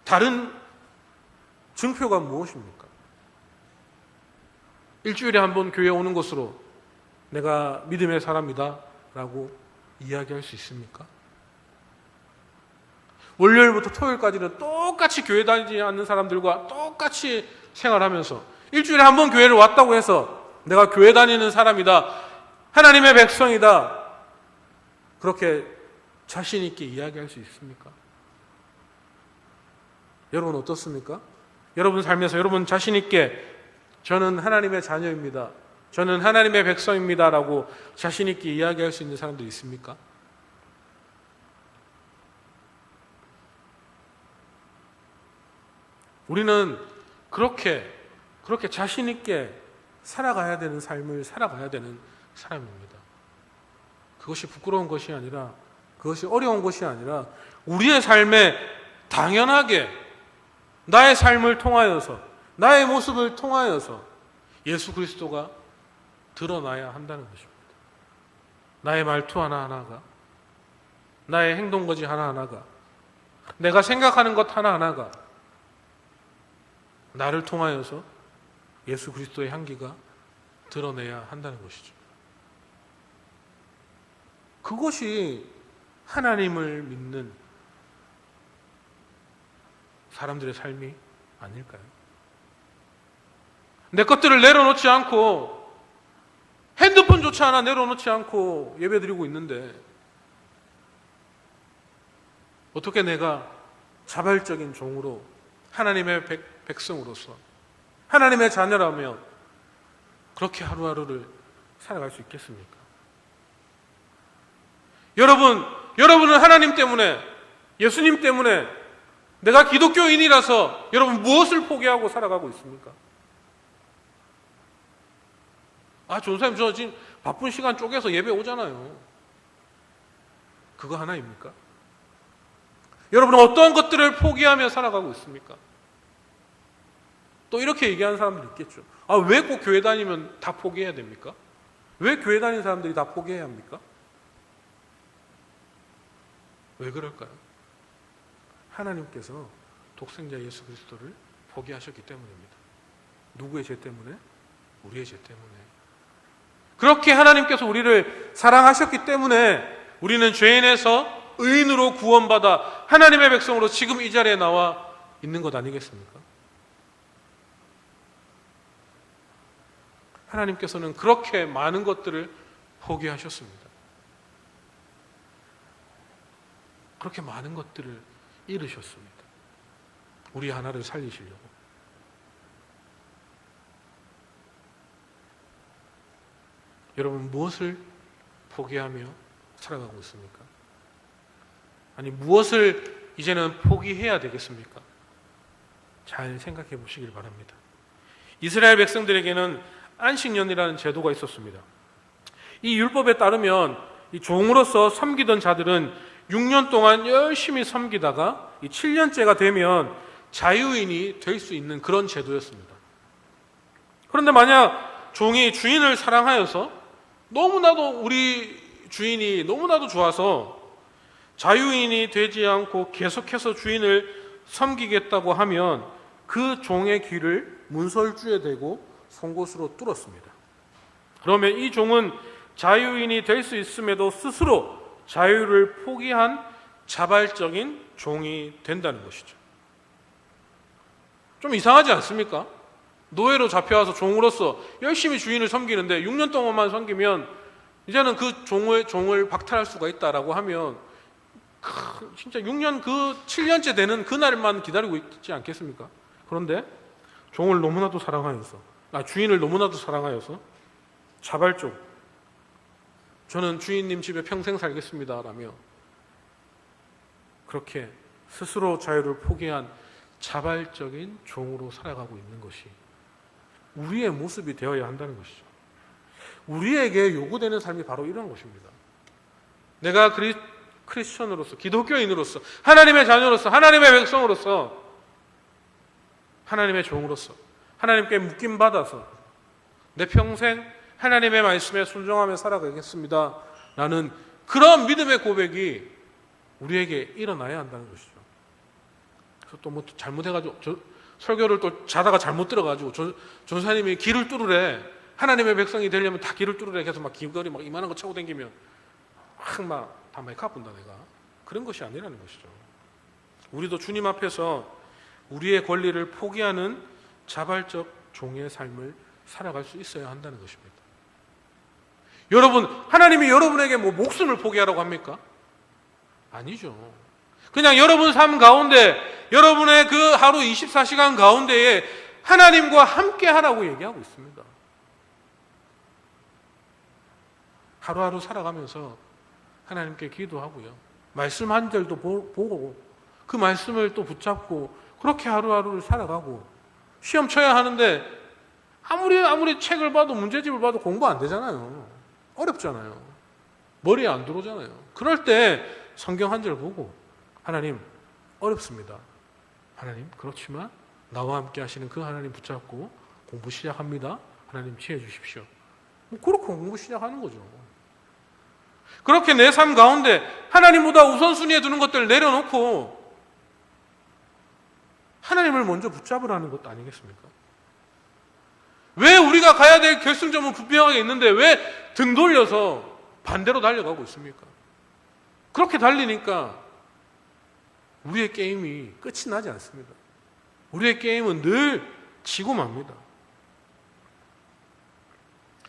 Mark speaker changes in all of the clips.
Speaker 1: 다른 증표가 무엇입니까? 일주일에 한 번 교회 오는 것으로 내가 믿음의 사람이다 라고 이야기할 수 있습니까? 월요일부터 토요일까지는 똑같이 교회 다니지 않는 사람들과 똑같이 생활하면서 일주일에 한 번 교회를 왔다고 해서 내가 교회 다니는 사람이다, 하나님의 백성이다, 그렇게 자신 있게 이야기할 수 있습니까? 여러분 어떻습니까? 여러분 삶에서 여러분 자신 있게 저는 하나님의 자녀입니다, 저는 하나님의 백성입니다 라고 자신 있게 이야기할 수 있는 사람들이 있습니까? 우리는 그렇게 자신 있게 살아가야 되는 삶을 살아가야 되는 사람입니다. 그것이 부끄러운 것이 아니라, 그것이 어려운 것이 아니라 우리의 삶에 당연하게 나의 삶을 통하여서, 나의 모습을 통하여서 예수 그리스도가 드러나야 한다는 것입니다. 나의 말투 하나하나가, 나의 행동거지 하나하나가, 내가 생각하는 것 하나하나가 나를 통하여서 예수 그리스도의 향기가 드러내야 한다는 것이죠. 그것이 하나님을 믿는 사람들의 삶이 아닐까요? 내 것들을 내려놓지 않고, 핸드폰조차 하나 내려놓지 않고 예배드리고 있는데 어떻게 내가 자발적인 종으로, 하나님의 백성으로서, 하나님의 자녀라며 그렇게 하루하루를 살아갈 수 있겠습니까? 여러분은 하나님 때문에, 예수님 때문에, 내가 기독교인이라서 여러분 무엇을 포기하고 살아가고 있습니까? 전사님, 저 지금 바쁜 시간 쪼개서 예배 오잖아요. 그거 하나입니까? 여러분은 어떤 것들을 포기하며 살아가고 있습니까? 또 이렇게 얘기하는 사람들이 있겠죠. 왜 꼭 교회 다니면 다 포기해야 됩니까? 왜 교회 다니는 사람들이 다 포기해야 합니까? 왜 그럴까요? 하나님께서 독생자 예수 그리스도를 포기하셨기 때문입니다. 누구의 죄 때문에? 우리의 죄 때문에. 그렇게 하나님께서 우리를 사랑하셨기 때문에 우리는 죄인에서 의인으로 구원받아 하나님의 백성으로 지금 이 자리에 나와 있는 것 아니겠습니까? 하나님께서는 그렇게 많은 것들을 포기하셨습니다. 그렇게 많은 것들을 잃으셨습니다. 우리 하나를 살리시려고. 여러분 무엇을 포기하며 살아가고 있습니까? 아니 무엇을 이제는 포기해야 되겠습니까? 잘 생각해 보시길 바랍니다. 이스라엘 백성들에게는 안식년이라는 제도가 있었습니다. 이 율법에 따르면 이 종으로서 섬기던 자들은 6년 동안 열심히 섬기다가 이 7년째가 되면 자유인이 될 수 있는 그런 제도였습니다. 그런데 만약 종이 주인을 사랑하여서 너무나도 우리 주인이 너무나도 좋아서 자유인이 되지 않고 계속해서 주인을 섬기겠다고 하면 그 종의 귀를 문설주에 대고 송곳으로 뚫었습니다. 그러면 이 종은 자유인이 될 수 있음에도 스스로 자유를 포기한 자발적인 종이 된다는 것이죠. 좀 이상하지 않습니까? 노예로 잡혀와서 종으로서 열심히 주인을 섬기는데 6년 동안만 섬기면 이제는 그 종을 박탈할 수가 있다라고 하면 진짜 6년 그 7년째 되는 그날만 기다리고 있지 않겠습니까? 그런데 종을 너무나도 사랑하여서, 주인을 너무나도 사랑하여서 자발적, 저는 주인님 집에 평생 살겠습니다 라며 그렇게 스스로 자유를 포기한 자발적인 종으로 살아가고 있는 것이 우리의 모습이 되어야 한다는 것이죠. 우리에게 요구되는 삶이 바로 이런 것입니다. 내가 크리스천으로서, 기독교인으로서, 하나님의 자녀로서, 하나님의 백성으로서, 하나님의 종으로서 하나님께 묶임받아서 내 평생 하나님의 말씀에 순종하며 살아가겠습니다 라는 그런 믿음의 고백이 우리에게 일어나야 한다는 것이죠. 그래서 또 뭐 잘못해가지고 설교를 또 자다가 잘못 들어가지고 전사님이 길을 뚫으래. 하나님의 백성이 되려면 다 길을 뚫으래. 계속 막 길거리 막 이만한 거 차고 다니면 다 많이 가뿐다 내가. 그런 것이 아니라는 것이죠. 우리도 주님 앞에서 우리의 권리를 포기하는 자발적 종의 삶을 살아갈 수 있어야 한다는 것입니다. 여러분, 하나님이 여러분에게 뭐 목숨을 포기하라고 합니까? 아니죠. 그냥 여러분 삶 가운데, 여러분의 그 하루 24시간 가운데에 하나님과 함께 하라고 얘기하고 있습니다. 하루하루 살아가면서 하나님께 기도하고요. 말씀 한 절도 보고 그 말씀을 또 붙잡고 그렇게 하루하루를 살아가고, 시험 쳐야 하는데 아무리 책을 봐도 문제집을 봐도 공부 안 되잖아요. 어렵잖아요. 머리에 안 들어오잖아요. 그럴 때 성경 한 절 보고, 하나님 어렵습니다. 하나님 그렇지만 나와 함께 하시는 그 하나님 붙잡고 공부 시작합니다. 하나님 지혜 주십시오. 뭐 그렇게 공부 시작하는 거죠. 그렇게 내 삶 가운데 하나님보다 우선순위에 두는 것들을 내려놓고 하나님을 먼저 붙잡으라는 것도 아니겠습니까? 왜 우리가 가야 될 결승점은 분명하게 있는데 왜 등 돌려서 반대로 달려가고 있습니까? 그렇게 달리니까 우리의 게임이 끝이 나지 않습니다. 우리의 게임은 늘 지고 맙니다.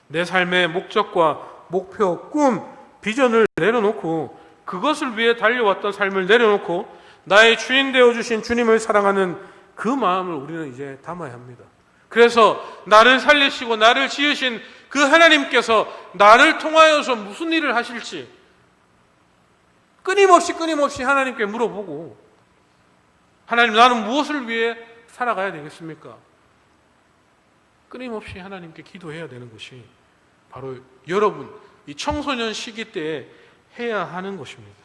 Speaker 1: 내 삶의 목적과 목표, 꿈, 비전을 내려놓고 그것을 위해 달려왔던 삶을 내려놓고 나의 주인 되어주신 주님을 사랑하는 그 마음을 우리는 이제 담아야 합니다. 그래서 나를 살리시고 나를 지으신 그 하나님께서 나를 통하여서 무슨 일을 하실지 끊임없이 하나님께 물어보고, 하나님 나는 무엇을 위해 살아가야 되겠습니까? 끊임없이 하나님께 기도해야 되는 것이 바로 여러분 이 청소년 시기 때에 해야 하는 것입니다.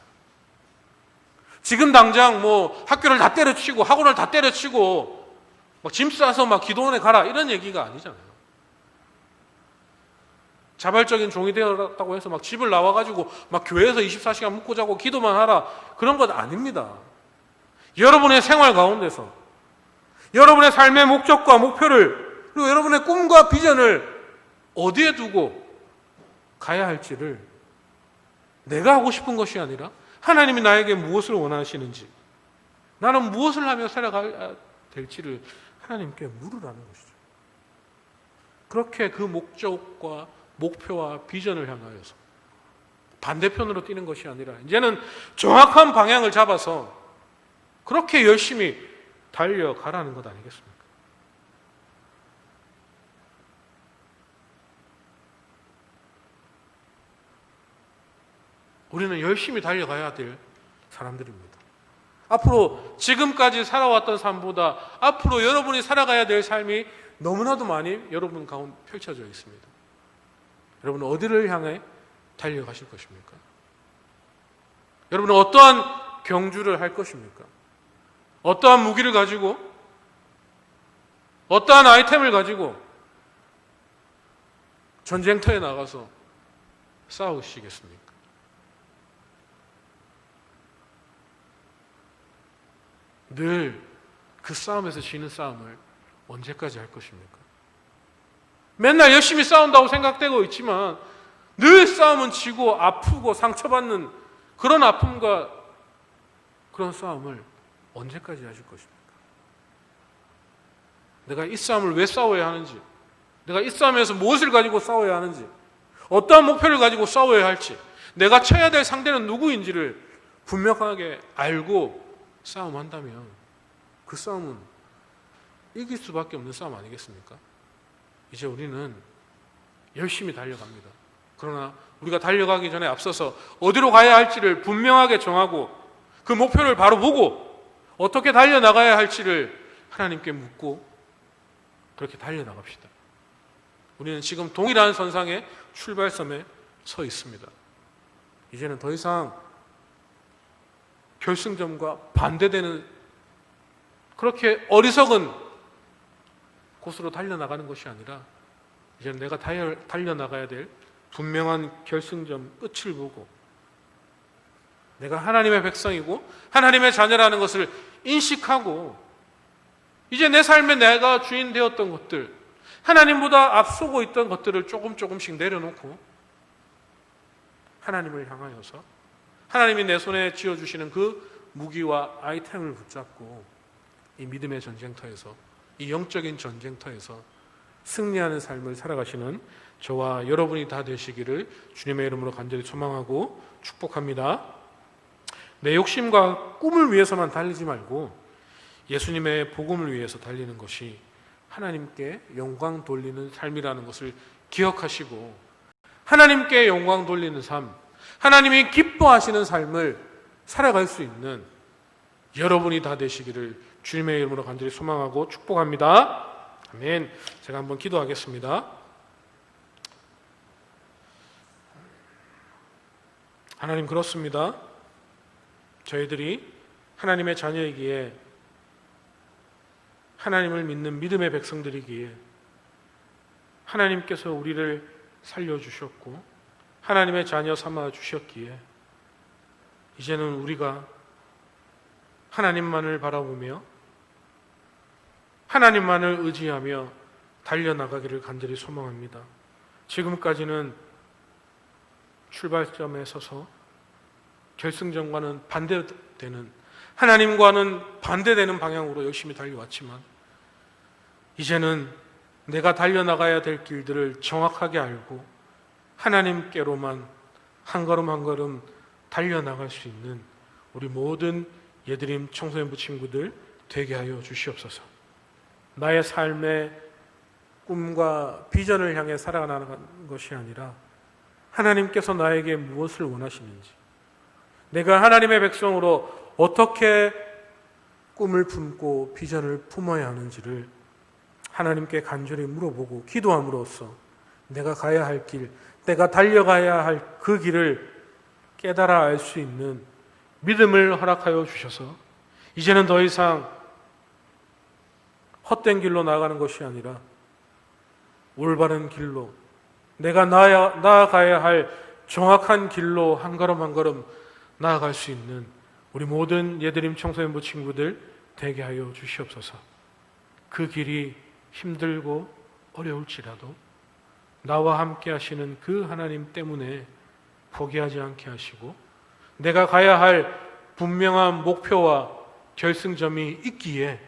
Speaker 1: 지금 당장 뭐 학교를 다 때려치고 학원을 다 때려치고 막 짐 싸서 막 기도원에 가라 이런 얘기가 아니잖아요. 자발적인 종이 되었다고 해서 막 집을 나와가지고 막 교회에서 24시간 묵고 자고 기도만 하라 그런 것 아닙니다. 여러분의 생활 가운데서 여러분의 삶의 목적과 목표를, 그리고 여러분의 꿈과 비전을 어디에 두고 가야 할지를 내가 하고 싶은 것이 아니라 하나님이 나에게 무엇을 원하시는지, 나는 무엇을 하며 살아가야 될지를 하나님께 물으라는 것이죠. 그렇게 그 목적과 목표와 비전을 향하여서 반대편으로 뛰는 것이 아니라 이제는 정확한 방향을 잡아서 그렇게 열심히 달려가라는 것 아니겠습니까? 우리는 열심히 달려가야 될 사람들입니다. 앞으로 지금까지 살아왔던 삶보다 앞으로 여러분이 살아가야 될 삶이 너무나도 많이 여러분 가운데 펼쳐져 있습니다. 여러분은 어디를 향해 달려가실 것입니까? 여러분은 어떠한 경주를 할 것입니까? 어떠한 무기를 가지고, 어떠한 아이템을 가지고 전쟁터에 나가서 싸우시겠습니까? 늘 그 싸움에서 지는 싸움을 언제까지 할 것입니까? 맨날 열심히 싸운다고 생각되고 있지만 늘 싸움은 지고 아프고 상처받는 그런 아픔과 그런 싸움을 언제까지 하실 것입니까? 내가 이 싸움을 왜 싸워야 하는지, 내가 이 싸움에서 무엇을 가지고 싸워야 하는지, 어떠한 목표를 가지고 싸워야 할지, 내가 쳐야 될 상대는 누구인지를 분명하게 알고 싸움한다면 그 싸움은 이길 수밖에 없는 싸움 아니겠습니까? 이제 우리는 열심히 달려갑니다. 그러나 우리가 달려가기 전에 앞서서 어디로 가야 할지를 분명하게 정하고 그 목표를 바로 보고 어떻게 달려나가야 할지를 하나님께 묻고 그렇게 달려나갑시다. 우리는 지금 동일한 선상의 출발점에 서 있습니다. 이제는 더 이상 결승점과 반대되는 그렇게 어리석은 곳으로 달려나가는 것이 아니라 이제는 내가 달려나가야 될 분명한 결승점 끝을 보고 내가 하나님의 백성이고 하나님의 자녀라는 것을 인식하고 이제 내 삶에 내가 주인 되었던 것들, 하나님보다 앞서고 있던 것들을 조금씩 내려놓고 하나님을 향하여서 하나님이 내 손에 쥐어주시는 그 무기와 아이템을 붙잡고 이 믿음의 전쟁터에서, 이 영적인 전쟁터에서 승리하는 삶을 살아가시는 저와 여러분이 다 되시기를 주님의 이름으로 간절히 소망하고 축복합니다. 내 욕심과 꿈을 위해서만 달리지 말고 예수님의 복음을 위해서 달리는 것이 하나님께 영광 돌리는 삶이라는 것을 기억하시고 하나님께 영광 돌리는 삶, 하나님이 기뻐하시는 삶을 살아갈 수 있는 여러분이 다 되시기를 주님의 이름으로 간절히 소망하고 축복합니다. 아멘. 제가 한번 기도하겠습니다. 하나님, 그렇습니다. 저희들이 하나님의 자녀이기에, 하나님을 믿는 믿음의 백성들이기에 하나님께서 우리를 살려주셨고 하나님의 자녀 삼아 주셨기에 이제는 우리가 하나님만을 바라보며 하나님만을 의지하며 달려나가기를 간절히 소망합니다. 지금까지는 출발점에 서서 결승점과는 반대되는, 하나님과는 반대되는 방향으로 열심히 달려왔지만 이제는 내가 달려나가야 될 길들을 정확하게 알고 하나님께로만 한 걸음 한 걸음 달려나갈 수 있는 우리 모든 예드림 청소년부 친구들 되게 하여 주시옵소서. 나의 삶의 꿈과 비전을 향해 살아가는 것이 아니라 하나님께서 나에게 무엇을 원하시는지, 내가 하나님의 백성으로 어떻게 꿈을 품고 비전을 품어야 하는지를 하나님께 간절히 물어보고 기도함으로써 내가 가야 할 길, 내가 달려가야 할 그 길을 깨달아 알 수 있는 믿음을 허락하여 주셔서 이제는 더 이상 헛된 길로 나아가는 것이 아니라 올바른 길로, 내가 나아가야 할 정확한 길로 한 걸음 한 걸음 나아갈 수 있는 우리 모든 예드림 청소년부 친구들 되게 하여 주시옵소서. 그 길이 힘들고 어려울지라도 나와 함께 하시는 그 하나님 때문에 포기하지 않게 하시고 내가 가야 할 분명한 목표와 결승점이 있기에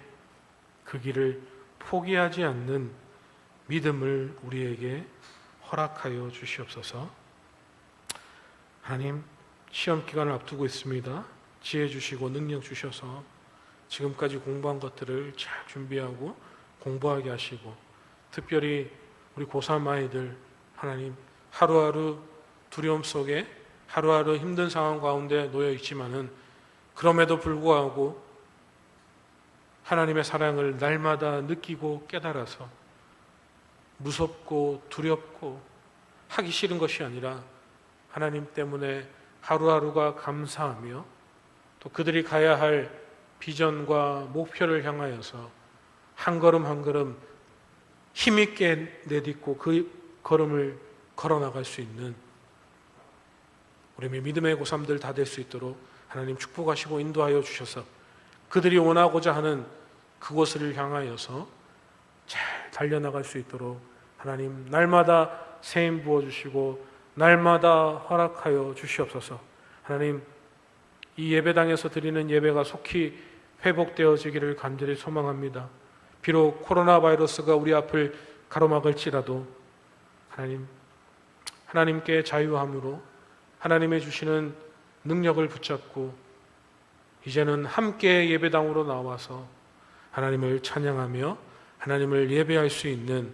Speaker 1: 그 길을 포기하지 않는 믿음을 우리에게 허락하여 주시옵소서. 하나님, 시험 기간을 앞두고 있습니다. 지혜 주시고 능력 주셔서 지금까지 공부한 것들을 잘 준비하고 공부하게 하시고, 특별히 우리 고3 아이들 하나님 하루하루 두려움 속에 하루하루 힘든 상황 가운데 놓여 있지만은 그럼에도 불구하고 하나님의 사랑을 날마다 느끼고 깨달아서 무섭고 두렵고 하기 싫은 것이 아니라 하나님 때문에 하루하루가 감사하며 또 그들이 가야 할 비전과 목표를 향하여서 한 걸음 한 걸음 힘있게 내딛고 그 걸음을 걸어나갈 수 있는 우리 믿음의 고3들 다 될 수 있도록 하나님 축복하시고 인도하여 주셔서 그들이 원하고자 하는 그곳을 향하여서 잘 달려나갈 수 있도록 하나님 날마다 세임 부어주시고 날마다 허락하여 주시옵소서. 하나님, 이 예배당에서 드리는 예배가 속히 회복되어지기를 간절히 소망합니다. 비록 코로나 바이러스가 우리 앞을 가로막을지라도 하나님께 자유함으로 하나님의 주시는 능력을 붙잡고 이제는 함께 예배당으로 나와서 하나님을 찬양하며 하나님을 예배할 수 있는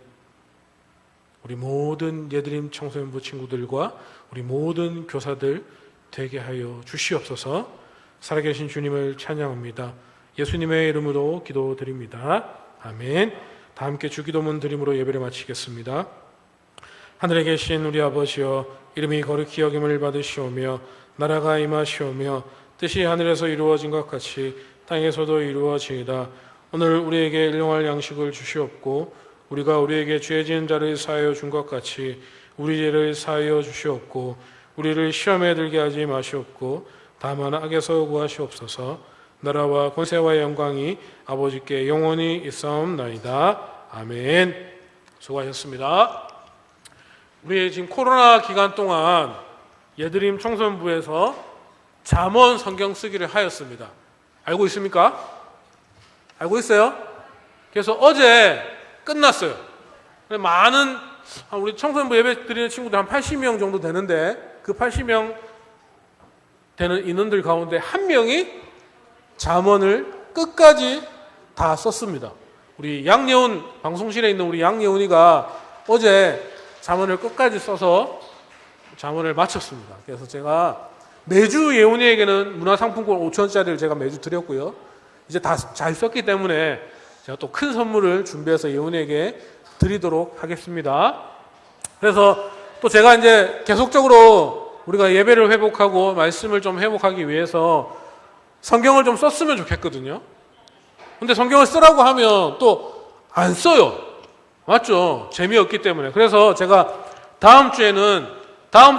Speaker 1: 우리 모든 예드림 청소년부 친구들과 우리 모든 교사들 되게 하여 주시옵소서. 살아계신 주님을 찬양합니다. 예수님의 이름으로 기도드립니다. 아멘. 다 함께 주기도문 드림으로 예배를 마치겠습니다. 하늘에 계신 우리 아버지여, 이름이 거룩히 여김을 받으시오며 나라가 임하시오며 뜻이 하늘에서 이루어진 것 같이 땅에서도 이루어지이다. 오늘 우리에게 일용할 양식을 주시옵고 우리가 우리에게 죄 지은 자를 사하여 준 것 같이 우리 죄를 사하여 주시옵고 우리를 시험에 들게 하지 마시옵고 다만 악에서 구하시옵소서. 나라와 권세와 영광이 아버지께 영원히 있사옵나이다. 아멘. 수고하셨습니다. 우리 지금 코로나 기간 동안 예드림 청소년부에서 잠언 성경 쓰기를 하였습니다. 알고 있습니까? 알고 있어요? 그래서 어제 끝났어요. 많은 우리 청소년부 예배 드리는 친구들 한 80명 정도 되는데 그 80명 되는 인원들 가운데 한 명이 잠언을 끝까지 다 썼습니다. 우리 양예훈 방송실에 있는 우리 양예훈이가 어제 잠언을 끝까지 써서 잠언을 마쳤습니다. 그래서 제가 매주 예훈이에게는 문화상품권 5,000원짜리를 제가 매주 드렸고요. 이제 다 잘 썼기 때문에 제가 또 큰 선물을 준비해서 예훈이에게 드리도록 하겠습니다. 그래서 또 제가 이제 계속적으로 우리가 예배를 회복하고 말씀을 좀 회복하기 위해서 성경을 좀 썼으면 좋겠거든요. 근데 성경을 쓰라고 하면 또 안 써요. 맞죠? 재미없기 때문에. 그래서 제가 다음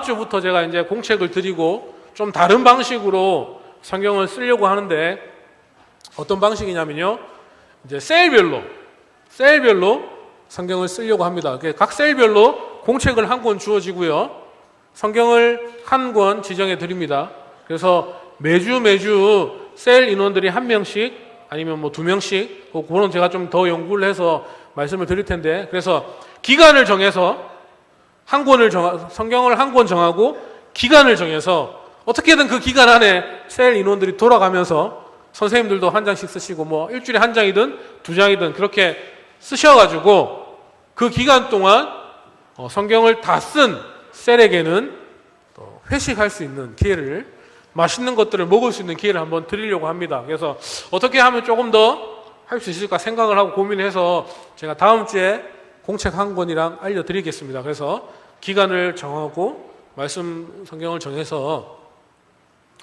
Speaker 1: 주부터 제가 이제 공책을 드리고 좀 다른 방식으로 성경을 쓰려고 하는데 어떤 방식이냐면요. 이제 셀별로 성경을 쓰려고 합니다. 각 셀별로 공책을 한 권 주어지고요. 성경을 한 권 지정해 드립니다. 그래서 매주 셀 인원들이 한 명씩 아니면 뭐 2명씩 그거는 제가 좀 더 연구를 해서 말씀을 드릴 텐데 그래서 기간을 정해서 성경을 한 권 정하고 기간을 정해서 어떻게든 그 기간 안에 셀 인원들이 돌아가면서 선생님들도 한 장씩 쓰시고 뭐 일주일에 한 장이든 2장이든 그렇게 쓰셔가지고 그 기간 동안 성경을 다 쓴 셀에게는 또 회식할 수 있는 기회를 맛있는 것들을 먹을 수 있는 기회를 한번 드리려고 합니다. 그래서 어떻게 하면 조금 더 할 수 있을까 생각을 하고 고민해서 제가 다음 주에 공책 한 권이랑 알려드리겠습니다. 그래서 기간을 정하고 말씀 성경을 정해서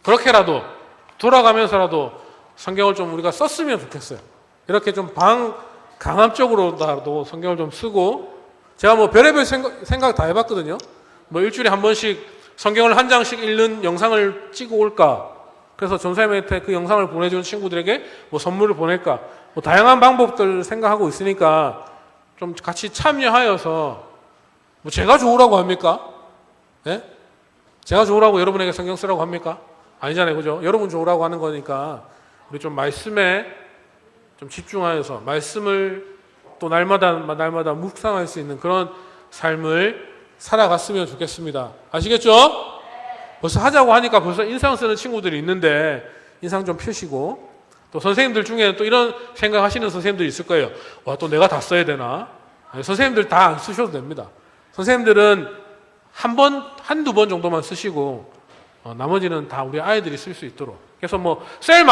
Speaker 1: 그렇게라도 돌아가면서라도 성경을 좀 우리가 썼으면 좋겠어요. 이렇게 좀 강압적으로라도 성경을 좀 쓰고 제가 뭐 별의별 생각 다 해봤거든요. 뭐 일주일에 한 번씩 성경을 한 장씩 읽는 영상을 찍어 올까? 그래서 전사님한테 그 영상을 보내주는 친구들에게 뭐 선물을 보낼까? 뭐 다양한 방법들 생각하고 있으니까 좀 같이 참여하여서 뭐 제가 좋으라고 합니까? 예? 제가 좋으라고 여러분에게 성경 쓰라고 합니까? 아니잖아요. 그죠? 여러분 좋으라고 하는 거니까 우리 좀 말씀에 좀 집중하여서 말씀을 또 날마다 묵상할 수 있는 그런 삶을 살아갔으면 좋겠습니다. 아시겠죠? 벌써 하자고 하니까 벌써 인상 쓰는 친구들이 있는데 인상 좀 펴시고 또 선생님들 중에는 또 이런 생각하시는 선생님들이 있을 거예요. 와, 또 내가 다 써야 되나? 아니, 선생님들 다 안 쓰셔도 됩니다. 선생님들은 한두 번 정도만 쓰시고 나머지는 다 우리 아이들이 쓸 수 있도록. 그래서 셀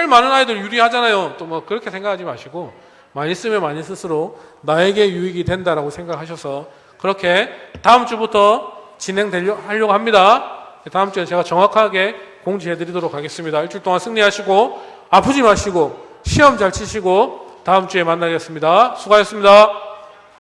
Speaker 1: 많은 아이들 유리하잖아요. 또 뭐 그렇게 생각하지 마시고 많이 쓰면 많이 쓸수록 나에게 유익이 된다라고 생각하셔서 그렇게 다음 주부터 진행하려고 합니다. 다음 주에 제가 정확하게 공지해 드리도록 하겠습니다. 일주일 동안 승리하시고 아프지 마시고 시험 잘 치시고 다음 주에 만나겠습니다. 수고하셨습니다.